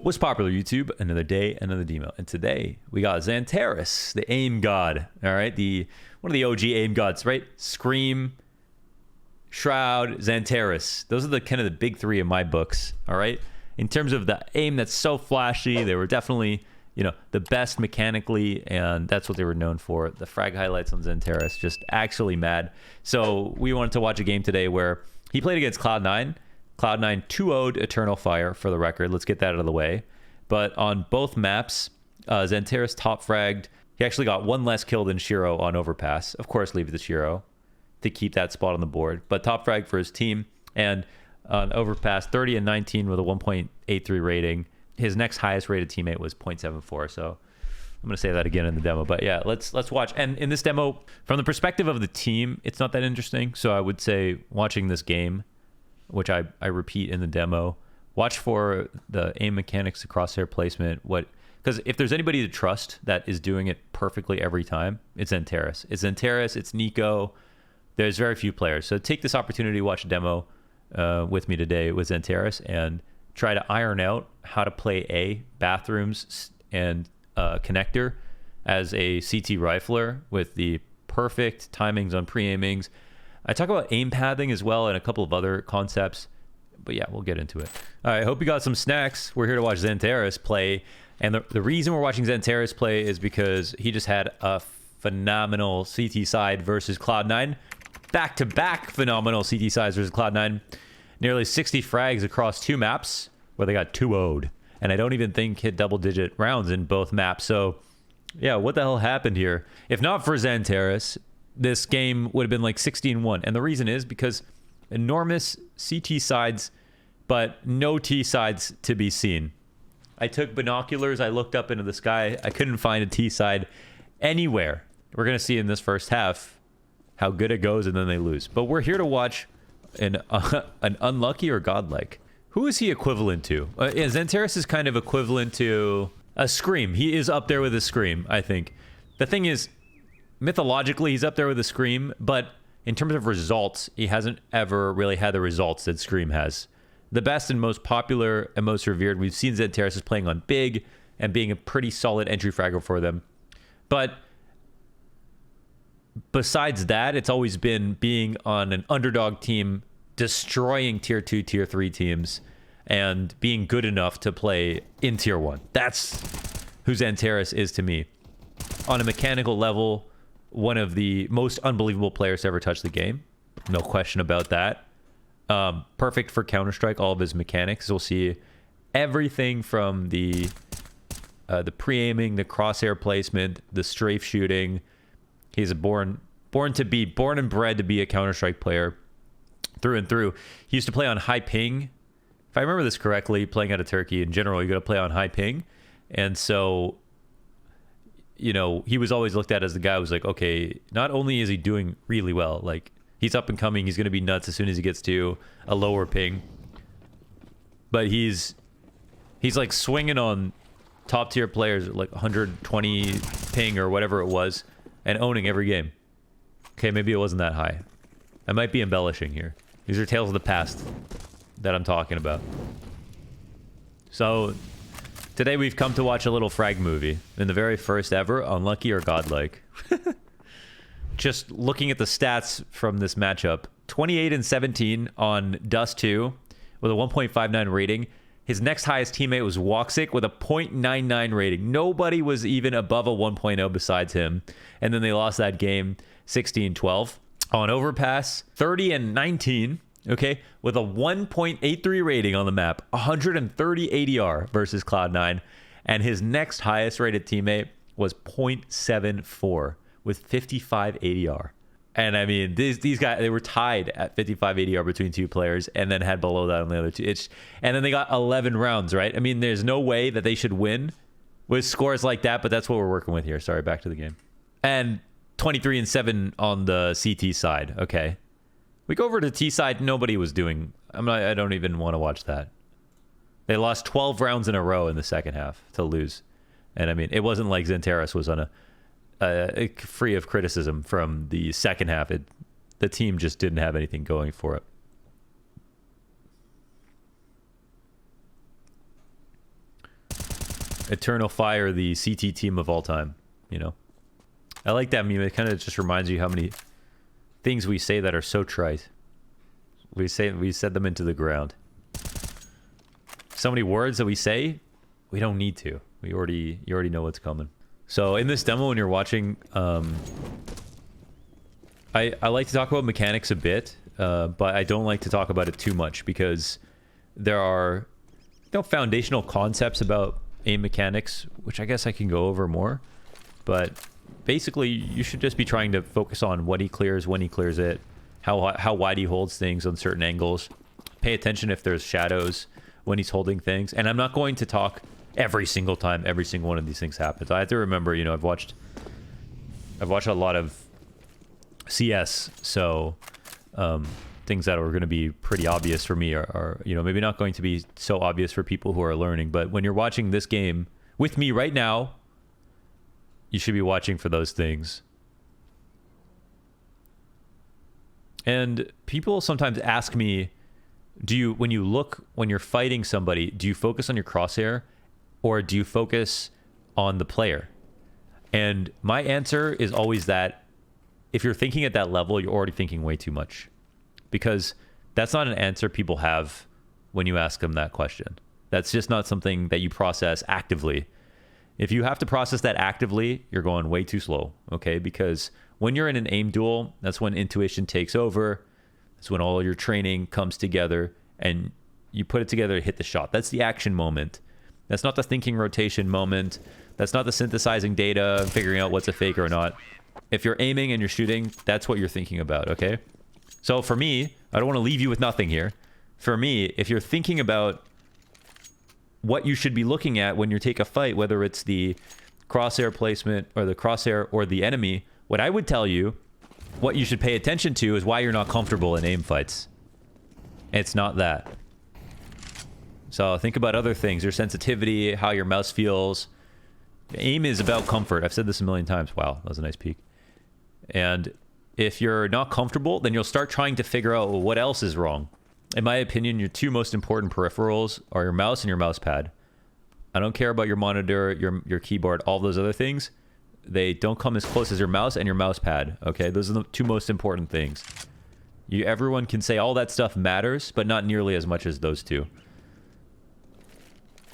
What's popular, YouTube? Another day, another demo. And today we got XANTARES, the aim god. All right, one of the OG aim gods, right? Scream, Shroud, XANTARES. Those are the kind of the big three in my books. All right. In terms of the aim that's so flashy, they were definitely, the best mechanically, and that's what they were known for. The frag highlights on XANTARES, just actually mad. So we wanted to watch a game today where he played against Cloud9. Cloud9 2-0'd Eternal Fire, for the record. Let's get that out of the way. But on both maps, XANTARES top fragged. He actually got one less kill than Shiro on overpass. Of course, leave it to Shiro to keep that spot on the board. But top frag for his team. And on overpass, 30 and 19 with a 1.83 rating. His next highest rated teammate was 0.74. So I'm going to say that again in the demo. But yeah, let's watch. And in this demo, from the perspective of the team, it's not that interesting. So I would say watching this game, which I repeat in the demo, watch for the aim mechanics, the crosshair placement, because if there's anybody to trust that is doing it perfectly every time, it's XANTARES. It's XANTARES, it's Nico. There's very few players. So take this opportunity to watch a demo with me today with XANTARES and try to iron out how to play A, bathrooms, and connector as a CT rifler with the perfect timings on pre-aimings. I talk about aim pathing as well and a couple of other concepts, but yeah, we'll get into it. All right, hope you got some snacks. We're here to watch XANTARES play, and the reason we're watching XANTARES play is because he just had a phenomenal CT side versus Cloud9. Back-to-back phenomenal CT sides versus Cloud9. Nearly 60 frags across two maps where they got 2-0'd, and I don't even think hit double-digit rounds in both maps. So yeah, what the hell happened here? If not for XANTARES, this game would have been like 16-1. And the reason is because enormous CT sides, but no T sides to be seen. I took binoculars. I looked up into the sky. I couldn't find a T side anywhere. We're going to see in this first half how good it goes, and then they lose. But we're here to watch an unlucky or godlike. Who is he equivalent to? XANTARES is kind of equivalent to a Scream. He is up there with a Scream, I think. The thing is, mythologically, he's up there with a Scream, but in terms of results, he hasn't ever really had the results that Scream has. The best and most popular and most revered, we've seen XANTARES is playing on big and being a pretty solid entry fragger for them. But besides that, it's always been being on an underdog team, destroying tier 2, tier 3 teams, and being good enough to play in tier 1. That's who XANTARES is to me. On a mechanical level, one of the most unbelievable players to ever touch the game. No question about that. Perfect for Counter-Strike, all of his mechanics. We'll see everything from the pre-aiming, the crosshair placement, the strafe shooting. He's born and bred to be a Counter-Strike player through and through. He used to play on high ping. If I remember this correctly, playing out of Turkey in general, you got to play on high ping. And so, he was always looked at as the guy who was like, okay, not only is he doing really well, like he's up and coming, he's going to be nuts as soon as he gets to a lower ping, but he's like swinging on top tier players like 120 ping or whatever it was and owning every game. Okay, maybe it wasn't that high. I might be embellishing here. These are tales of the past that I'm talking about. So today we've come to watch a little frag movie in the very first ever Unlucky or Godlike. Just looking at the stats from this matchup, 28 and 17 on Dust 2 with a 1.59 rating. His next highest teammate was Woxic with a 0.99 rating. Nobody was even above a 1.0 besides him. And then they lost that game 16-12. On overpass, 30 and 19, okay, with a 1.83 rating on the map, 130 ADR versus Cloud9. And his next highest rated teammate was 0.74 with 55 ADR. And I mean, these guys, they were tied at 55 ADR between two players and then had below that on the other two. And then they got 11 rounds, right? I mean, there's no way that they should win with scores like that, but that's what we're working with here. Sorry, back to the game. And 23 and 7 on the CT side. Okay. We go over to T side. Nobody was doing. I don't even want to watch that. They lost 12 rounds in a row in the second half to lose. And I mean, it wasn't like XANTARES was on a free of criticism from the second half. The team just didn't have anything going for it. Eternal Fire, the CT team of all time, you know? I like that meme. It kind of just reminds you how many things we say that are so trite. We said them into the ground. So many words that we say, we don't need to. You already know what's coming. So in this demo, when you're watching, I like to talk about mechanics a bit, but I don't like to talk about it too much because there are foundational concepts about aim mechanics, which I guess I can go over more. But basically, you should just be trying to focus on what he clears, when he clears it, how wide he holds things on certain angles. Pay attention if there's shadows when he's holding things. And I'm not going to talk every single time every single one of these things happens. I have to remember, you know, I've watched a lot of CS, so things that are going to be pretty obvious for me are, you know, maybe not going to be so obvious for people who are learning. But when you're watching this game with me right now, you should be watching for those things. And people sometimes ask me, when you're fighting somebody, do you focus on your crosshair or do you focus on the player? And my answer is always that if you're thinking at that level, you're already thinking way too much, because that's not an answer people have when you ask them that question. That's just not something that you process actively. If you have to process that actively, you're going way too slow, okay? Because when you're in an aim duel, that's when intuition takes over. That's when all your training comes together and you put it together to hit the shot. That's the action moment. That's not the thinking rotation moment. That's not the synthesizing data and figuring out what's a fake or not. If you're aiming and you're shooting, that's what you're thinking about, okay? So for me, I don't want to leave you with nothing here. For me, if you're thinking about what you should be looking at when you take a fight, whether it's the crosshair placement or the crosshair or the enemy, what I would tell you, what you should pay attention to is why you're not comfortable in aim fights. It's not that. So think about other things, your sensitivity, how your mouse feels. Aim is about comfort. I've said this a million times. Wow, that was a nice peek. And if you're not comfortable, then you'll start trying to figure out, well, what else is wrong. In my opinion, your two most important peripherals are your mouse and your mouse pad. I don't care about your monitor, your keyboard, all those other things. They don't come as close as your mouse and your mouse pad, okay? Those are the two most important things. Everyone can say all that stuff matters, but not nearly as much as those two.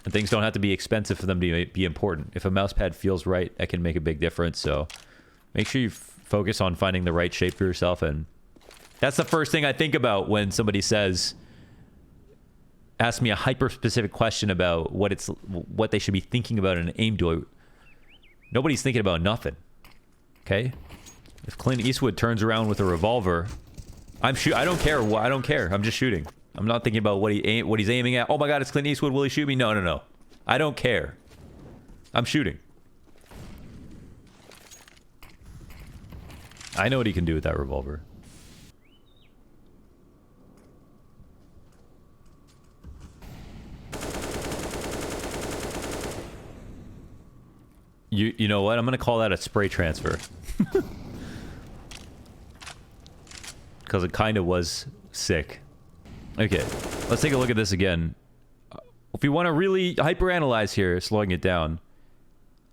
And things don't have to be expensive for them to be important. If a mouse pad feels right, that can make a big difference. So make sure you focus on finding the right shape for yourself. And that's the first thing I think about when somebody asks me a hyper-specific question about what they should be thinking about in an aim duel. Nobody's thinking about nothing, okay? If Clint Eastwood turns around with a revolver, I don't care. I don't care. I'm just shooting. I'm not thinking about what he's aiming at. Oh my God, it's Clint Eastwood. Will he shoot me? No, no, no. I don't care. I'm shooting. I know what he can do with that revolver. You know what? I'm going to call that a spray transfer. Because it kind of was sick. Okay, let's take a look at this again. If you want to really hyperanalyze here, slowing it down,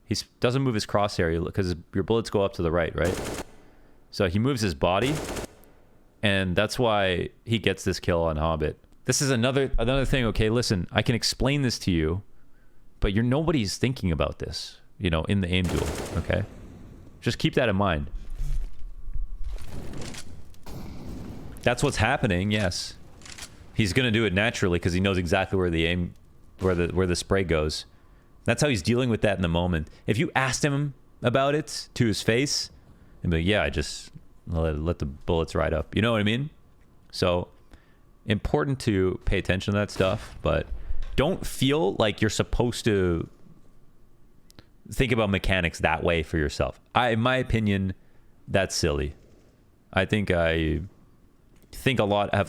he doesn't move his crosshair because your bullets go up to the right, right? So he moves his body, and that's why he gets this kill on Hobbit. This is another thing. Okay, listen, I can explain this to you, but nobody's thinking about this, you know, in the aim duel, okay? Just keep that in mind. That's what's happening, yes. He's gonna do it naturally because he knows exactly where the spray goes. That's how he's dealing with that in the moment. If you asked him about it to his face, he'd be like, yeah, I just let the bullets ride up. You know what I mean? So important to pay attention to that stuff, but don't feel like you're supposed to think about mechanics that way for yourself. In my opinion, that's silly. I've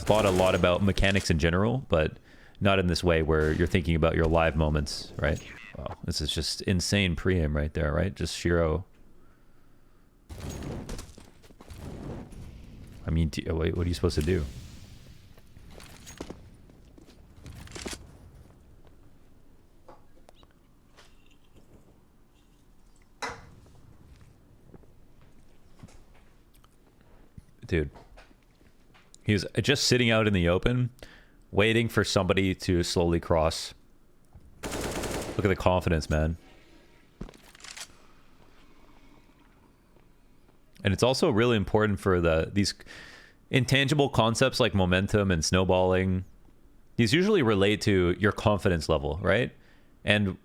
thought a lot about mechanics in general, but not in this way where you're thinking about your live moments, right? Wow, this is just insane pre-aim right there, right? Just Shiro. I mean, wait, what are you supposed to do? Dude, he was just sitting out in the open, waiting for somebody to slowly cross. Look at the confidence, man. And it's also really important for these intangible concepts like momentum and snowballing. These usually relate to your confidence level, right? And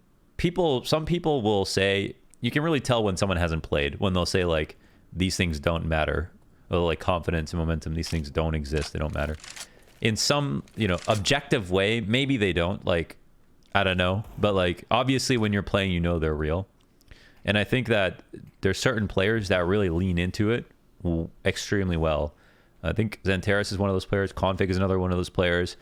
some people will say, you can really tell when someone hasn't played, when they'll say like, these things don't matter. Or like confidence and momentum, these things don't exist, they don't matter. In some, objective way, maybe they don't, like, I don't know. But like, obviously when you're playing, you know they're real. And I think that there's certain players that really lean into it extremely well. I think XANTARES is one of those players. Config is another one of those players.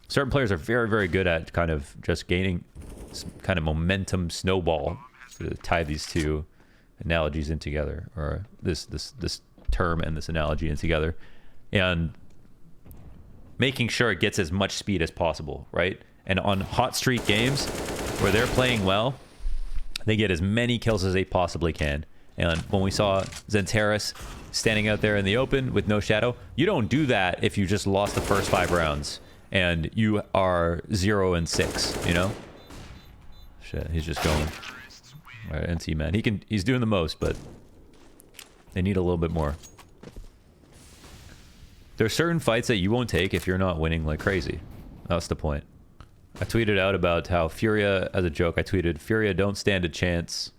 Certain players are very, very good at kind of just gaining some kind of momentum snowball to tie these two analogies in together, or this term and this analogy in together, and making sure it gets as much speed as possible, right? And on hot streak games where they're playing well, they get as many kills as they possibly can. And when we saw XANTARES standing out there in the open with no shadow, you don't do that if you just lost the first 5 rounds and you are 0-6, you know? Shit, he's just going. All right, NT, man. He's doing the most, but they need a little bit more. There's certain fights that you won't take if you're not winning like crazy. That's the point. I tweeted out about how Furia, as a joke, I tweeted, Furia don't stand a chance.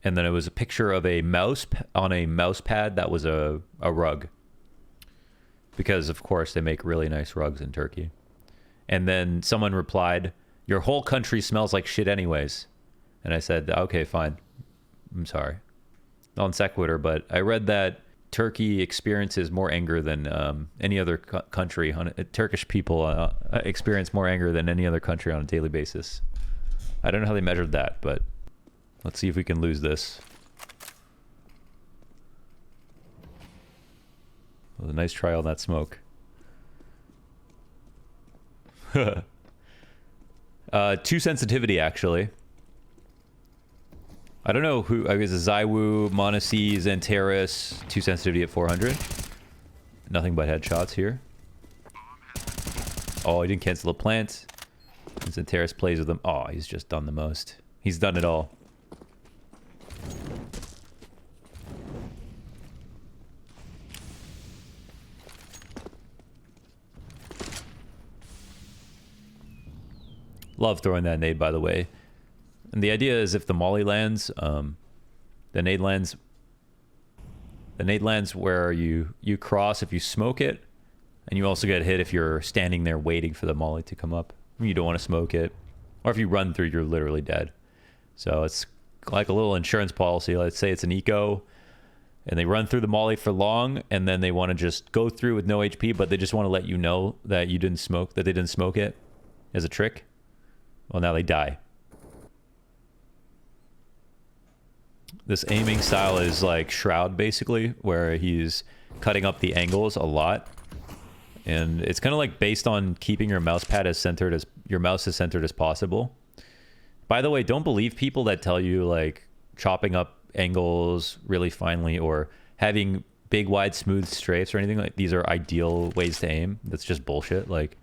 And then it was a picture of a mouse on a mouse pad that was a rug. Because, of course, they make really nice rugs in Turkey. And then someone replied, your whole country smells like shit anyways. And I said, okay, fine. I'm sorry. Non sequitur, but I read that Turkey experiences more anger than any other country. Turkish people experience more anger than any other country on a daily basis. I don't know how they measured that, but let's see if we can lose this. Well, a nice try on that smoke. 2 sensitivity, actually. I don't know who, I guess Zaiwu, Monacy, XANTARES, 2 sensitivity at 400. Nothing but headshots here. Oh, he didn't cancel the plant. XANTARES plays with him. Oh, he's just done the most. He's done it all. Love throwing that nade, by the way. And the idea is if the molly lands, the nade lands where you cross if you smoke it, and you also get hit if you're standing there waiting for the molly to come up. You don't want to smoke it, or if you run through, you're literally dead. So it's like a little insurance policy. Let's say it's an eco, and they run through the molly for long, and then they want to just go through with no HP, but they just want to let you know that you didn't smoke, that they didn't smoke it as a trick. Well, now they die. This aiming style is like Shroud, basically, where he's cutting up the angles a lot. And it's kind of like based on keeping your mouse pad as centered as your mouse as centered as possible. By the way, don't believe people that tell you like chopping up angles really finely or having big, wide, smooth strafes or anything like these are ideal ways to aim. That's just bullshit. Like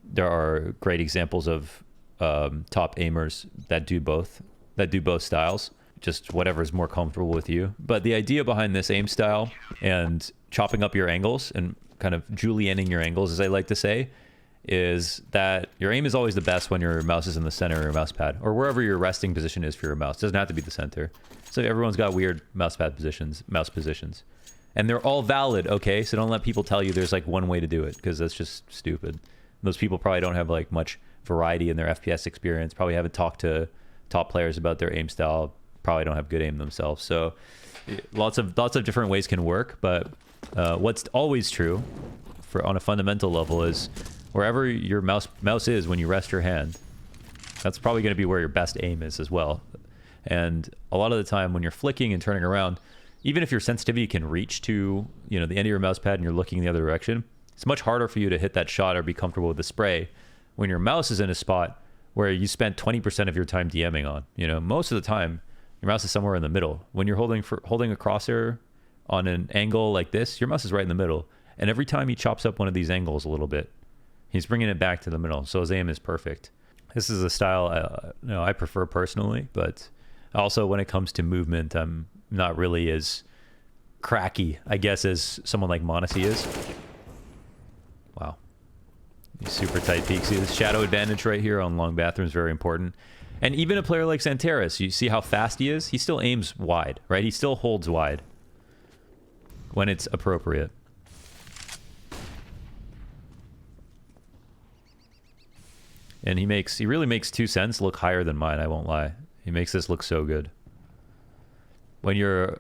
there are great examples of top aimers that do both styles. Just whatever's more comfortable with you. But the idea behind this aim style and chopping up your angles and kind of julienning your angles, as I like to say, is that your aim is always the best when your mouse is in the center of your mouse pad or wherever your resting position is for your mouse. It doesn't have to be the center. So everyone's got weird mouse positions. And they're all valid, okay? So don't let people tell you there's like one way to do it because that's just stupid. Those people probably don't have like much variety in their FPS experience, probably haven't talked to top players about their aim style, probably don't have good aim themselves. So lots of different ways can work, but what's always true on a fundamental level is wherever your mouse is when you rest your hand, that's probably going to be where your best aim is as well. And a lot of the time when you're flicking and turning around, even if your sensitivity can reach to the end of your mouse pad and you're looking in the other direction, it's much harder for you to hit that shot or be comfortable with the spray when your mouse is in a spot where you spent 20% of your time DMing on. Most of the time your mouse is somewhere in the middle. When you're holding a crosshair on an angle like this, your mouse is right in the middle. And every time he chops up one of these angles a little bit, he's bringing it back to the middle. So his aim is perfect. This is a style I prefer personally, but also when it comes to movement, I'm not really as cracky, I guess, as someone like Monacy is. Wow. These super tight peaks. See this shadow advantage right here on long bathrooms, very important. And even a player like XANTARES, you see how fast he is? He still aims wide, right? He still holds wide when it's appropriate. And he really makes 2 cents look higher than mine, I won't lie. He makes this look so good. When you're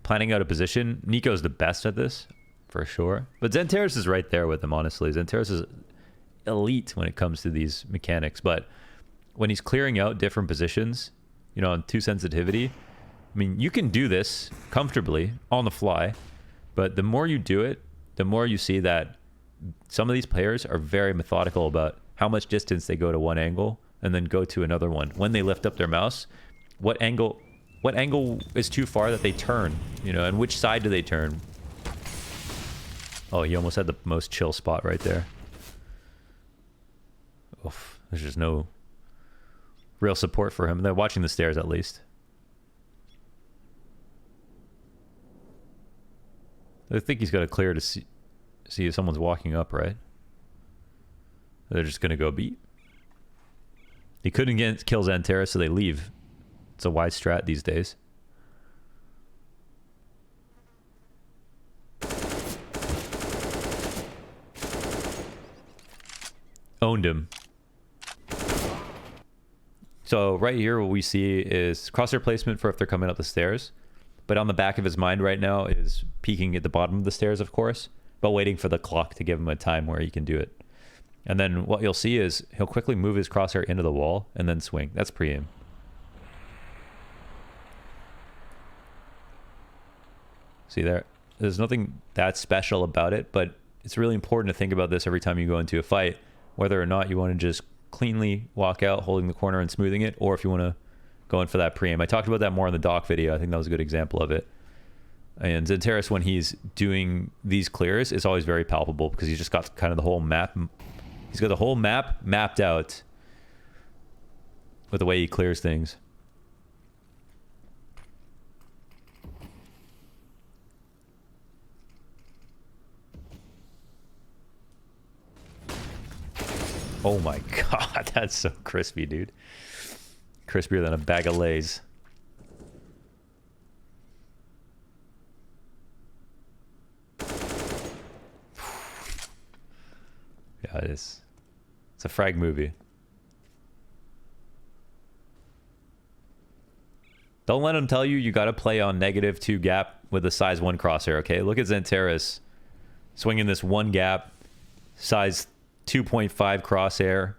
planning out a position, Nico's the best at this, for sure. But XANTARES is right there with him, honestly. XANTARES is elite when it comes to these mechanics. But when he's clearing out different positions, you know, on 2 sensitivity, I mean, you can do this comfortably on the fly. But the more you do it, the more you see that some of these players are very methodical about how much distance they go to one angle and then go to another one. When they lift up their mouse, what angle is too far that they turn, you know, and which side do they turn? Oh, he almost had the most chill spot right there. Oof, there's just no real support for him. They're watching the stairs at least. I think he's got to clear to see if someone's walking up, right? They're just going to go beat. He couldn't kill XANTARES, so they leave. It's a wide strat these days. Owned him. So right here what we see is crosshair placement for if they're coming up the stairs. But on the back of his mind right now is peeking at the bottom of the stairs, of course, but waiting for the clock to give him a time where he can do it. And then what you'll see is he'll quickly move his crosshair into the wall and then swing. That's pre-aim. See there? There's nothing that special about it, but it's really important to think about this every time you go into a fight, whether or not you want to just cleanly walk out holding the corner and smoothing it, or if you want to go in for that pre-aim. I talked about that more in the doc video. I think that was a good example of it. And XANTARES, when he's doing these clears, is always very palpable because he's just got kind of the whole map. He's got the whole map mapped out with the way he clears things. Oh my god, that's so crispy, dude. Crispier than a bag of Lay's. Yeah, it is. It's a frag movie. Don't let him tell you got to play on -2 gap with a size 1 crosshair, okay? Look at XANTARES swinging this 1 gap, size 2.5 crosshair.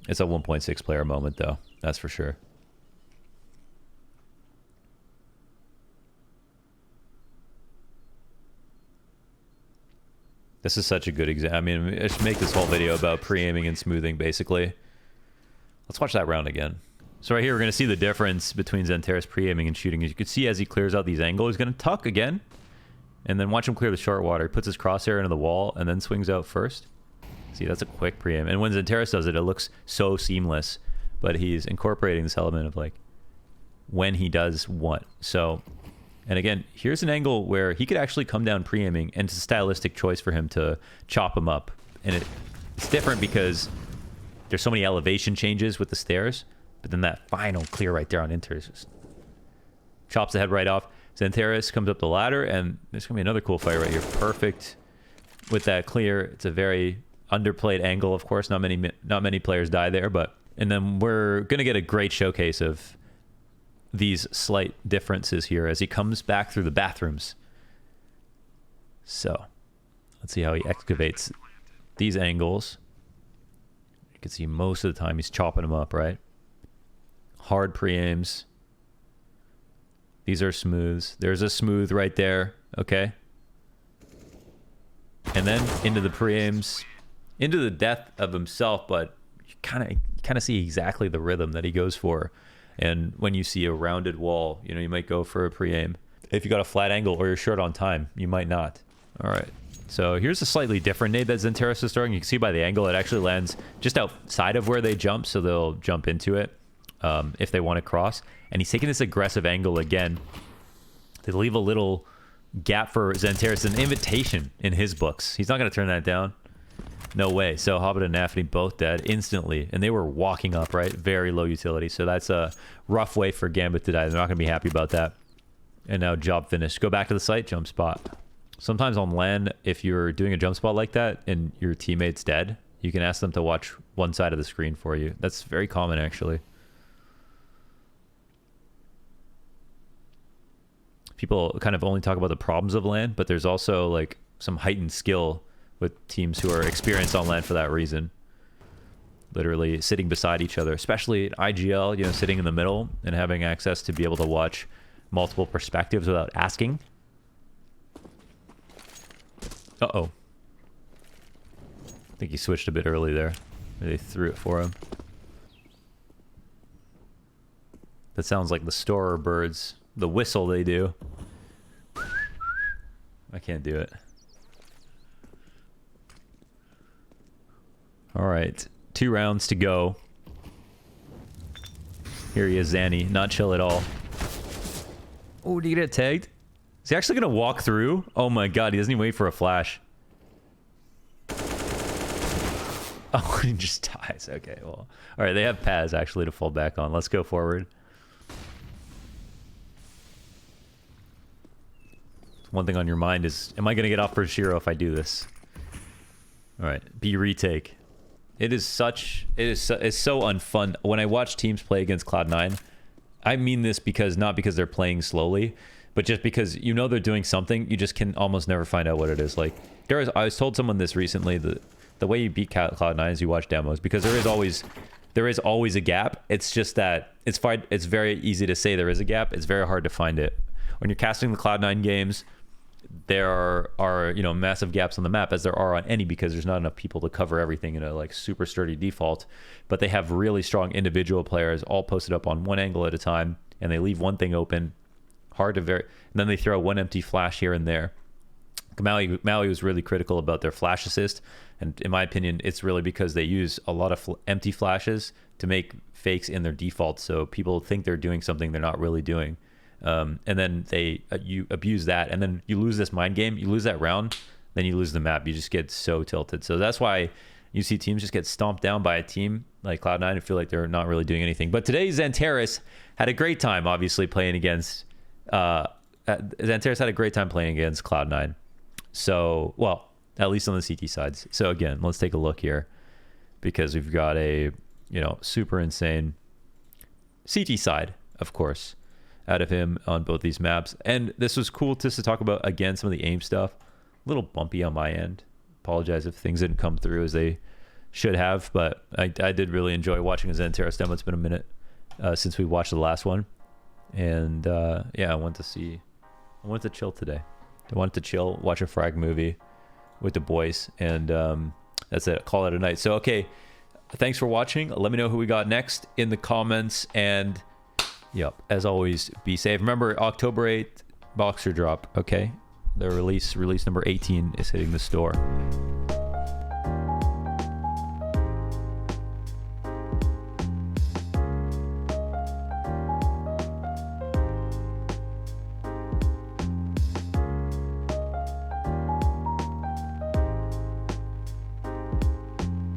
It's a 1.6 player moment, though. That's for sure. This is such a good example. I mean, I should make this whole video about pre-aiming and smoothing, basically. Let's watch that round again. So right here, we're going to see the difference between XANTARES pre-aiming and shooting. As you can see, as he clears out these angles, he's going to tuck again. And then watch him clear the short water. He puts his crosshair into the wall and then swings out first. See, that's a quick pre-aim. And when XANTARES does it, it looks so seamless. But he's incorporating this element of, like, when he does what. So... And again, here's an angle where he could actually come down pre-aiming, and it's a stylistic choice for him to chop him up. And it's different because there's so many elevation changes with the stairs, but then that final clear right there on Inters just chops the head right off. XANTARES comes up the ladder, and there's going to be another cool fight right here. Perfect with that clear. It's a very underplayed angle, of course. Not many players die there, but... And then we're going to get a great showcase of these slight differences here as he comes back through the bathrooms. So let's see how he excavates these angles. You can see most of the time he's chopping them up, right? Hard pre-aims. These are smooths. There's a smooth right there. Okay. And then into the pre-aims, into the death of himself, but you kind of see exactly the rhythm that he goes for. And when you see a rounded wall, you know, you might go for a pre-aim. If you got a flat angle or you're short on time, you might not. All right. So here's a slightly different nade that XANTARES is throwing. You can see by the angle, it actually lands just outside of where they jump, so they'll jump into it if they want to cross. And he's taking this aggressive angle again to leave a little gap for XANTARES, an invitation in his books. He's not going to turn that down. No way. So Hobbit and Nafany both dead instantly, and they were walking up, right? Very low utility. So that's a rough way for Gambit to die. They're not going to be happy about that. And now job finished. Go back to the site, jump spot. Sometimes on LAN, if you're doing a jump spot like that and your teammate's dead, you can ask them to watch one side of the screen for you. That's very common, actually. People kind of only talk about the problems of LAN, but there's also like some heightened skill with teams who are experienced on LAN for that reason. Literally sitting beside each other, especially in IGL, you know, sitting in the middle and having access to be able to watch multiple perspectives without asking. Uh-oh. I think he switched a bit early there. Maybe they threw it for him. That sounds like the storer birds. The whistle they do. I can't do it. All right. 2 rounds to go. Here he is, Zanny. Not chill at all. Oh, did he get tagged? Is he actually going to walk through? Oh my god, he doesn't even wait for a flash. Oh, he just dies. Okay, well. Alright, they have Paz actually to fall back on. Let's go forward. One thing on your mind is, am I going to get off for Shiro if I do this? Alright, B retake. It's so unfun. When I watch teams play against Cloud9, I mean this not because they're playing slowly, but just because you know they're doing something, you just can almost never find out what it is. Like, I was told someone this recently, the way you beat Cloud9 is you watch demos, because there is always a gap. It's just that it's very easy to say there is a gap. It's very hard to find it. When you're casting the Cloud9 games, there are you know, massive gaps on the map, as there are on any, because there's not enough people to cover everything in a like super sturdy default. But they have really strong individual players all posted up on one angle at a time, and they leave one thing open. And then they throw one empty flash here and there. Maui was really critical about their flash assist, and in my opinion, it's really because they use a lot of empty flashes to make fakes in their default, so people think they're doing something they're not really doing. And then you abuse that, and then you lose this mind game. You lose that round, then you lose the map. You just get so tilted. So that's why you see teams just get stomped down by a team like Cloud9 and feel like they're not really doing anything. But today, XANTARES had a great time, obviously, playing against... XANTARES had a great time playing against Cloud9. So, well, at least on the CT sides. So again, let's take a look here, because we've got a, you know, super insane CT side, of course, out of him on both these maps. And this was cool just to talk about, again, some of the aim stuff. A little bumpy on my end. Apologize if things didn't come through as they should have, but I did really enjoy watching a XANTARES demo. It's been a minute since we watched the last one. And yeah, I wanted to chill today. I wanted to chill, watch a frag movie with the boys, and that's it. Call it a night. So, okay, thanks for watching. Let me know who we got next in the comments, and yep, as always, be safe. Remember, October 8th, Boxer drop, okay? The release number 18 is hitting the store.